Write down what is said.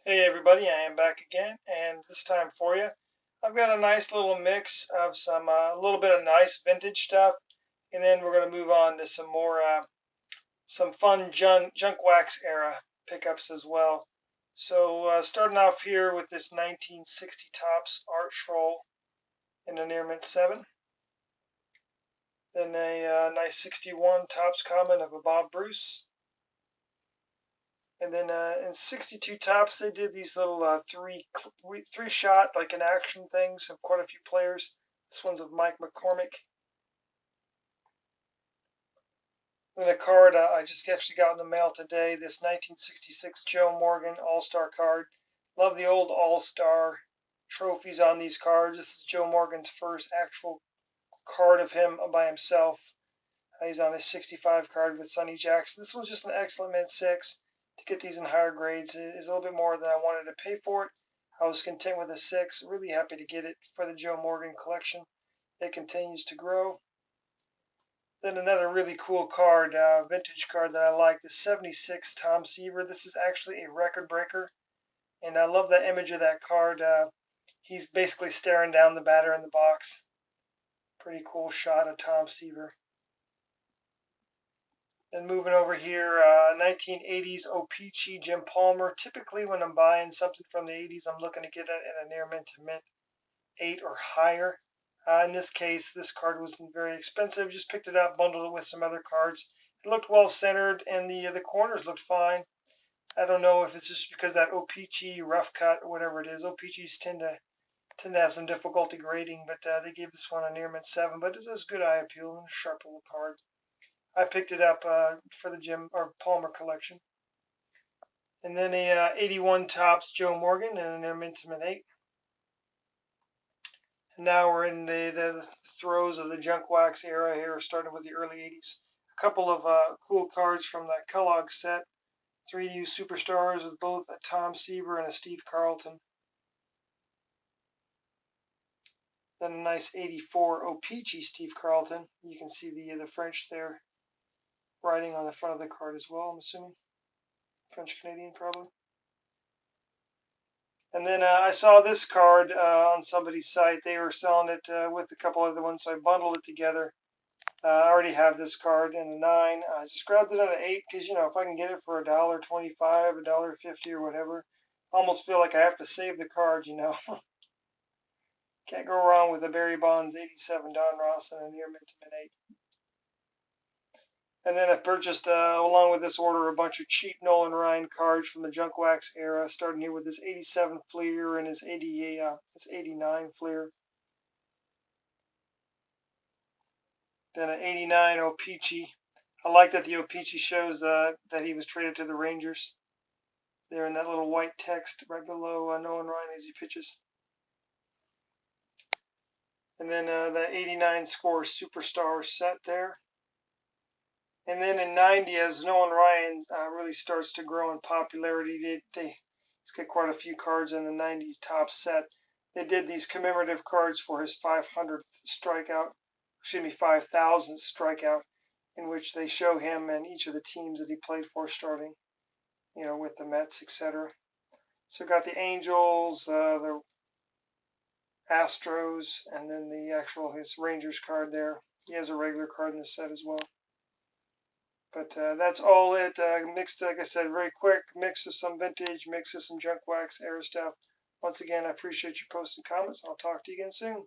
Hey everybody, I am back again, and this time for you, I've got a nice little mix of some a little bit of nice vintage stuff, and then we're going to move on to some more some fun junk wax era pickups as well. So starting off here with this 1960 Topps Art Troll in a near mint 7, then a nice 61 Topps Common of a Bob Bruce. And then in 62 Topps, they did these little three shot like an action things of quite a few players. This one's of Mike McCormick. Then a card I just actually got in the mail today. This 1966 Joe Morgan All-Star card. Love the old All-Star trophies on these cards. This is Joe Morgan's first actual card of him by himself. He's on his 65 card with Sonny Jackson. This one's just an excellent mint 6. To get these in higher grades is a little bit more than I wanted to pay for it. I was content with a 6. Really happy to get it for the Joe Morgan collection. It continues to grow. Then another really cool card, vintage card that I like, the 76 Tom Seaver. This is actually a record breaker, and I love the image of that card. He's basically staring down the batter in the box. Pretty cool shot of Tom Seaver. Then moving over here, 1980s O-Pee-Chee Jim Palmer. Typically when I'm buying something from the 80s, I'm looking to get it in a near mint to mint 8 or higher. In this case, this card wasn't very expensive. Just picked it up, bundled it with some other cards. It looked well centered, and the corners looked fine. I don't know if it's just because that O-Pee-Chee rough cut or whatever it is. O-Pee-Chees tend to have some difficulty grading, but they gave this one a near mint 7. But it has good eye appeal and a sharp little card. I picked it up for the Jim or Palmer collection. And then a 81 Topps Joe Morgan and an mint 8. And now we're in the throes of the junk wax era here, starting with the early 80s. A couple of cool cards from that Kellogg set. 3U Superstars with both a Tom Seaver and a Steve Carlton. Then a nice 84 O-Pee-Chee Steve Carlton. You can see the French there writing on the front of the card as well, I'm assuming. French Canadian probably. And then I saw this card on somebody's site. They were selling it with a couple other ones, so I bundled it together. I already have this card in a 9. I just grabbed it on an 8 because, if I can get it for $1.25, $1.50 or whatever, I almost feel like I have to save the card, Can't go wrong with a Barry Bonds 87 Don Ross and a near mint 8. And then I purchased, along with this order, a bunch of cheap Nolan Ryan cards from the junk wax era, starting here with his 87 Fleer and his 89 Fleer. Then an 89 O-Pee-Chee. I like that the O-Pee-Chee shows that he was traded to the Rangers. There in that little white text right below Nolan Ryan as he pitches. And then the 89 Score Superstar set there. And then in 90, as Nolan Ryan really starts to grow in popularity, he's got quite a few cards in the 90s top set. They did these commemorative cards for his 500th strikeout, 5,000th strikeout, in which they show him and each of the teams that he played for starting, with the Mets, etc. So got the Angels, the Astros, and then his Rangers card there. He has a regular card in the set as well. But that's all it. Mixed, like I said, very quick mix of some vintage, mix of some junk wax era stuff. Once again, I appreciate your posts and comments. I'll talk to you again soon.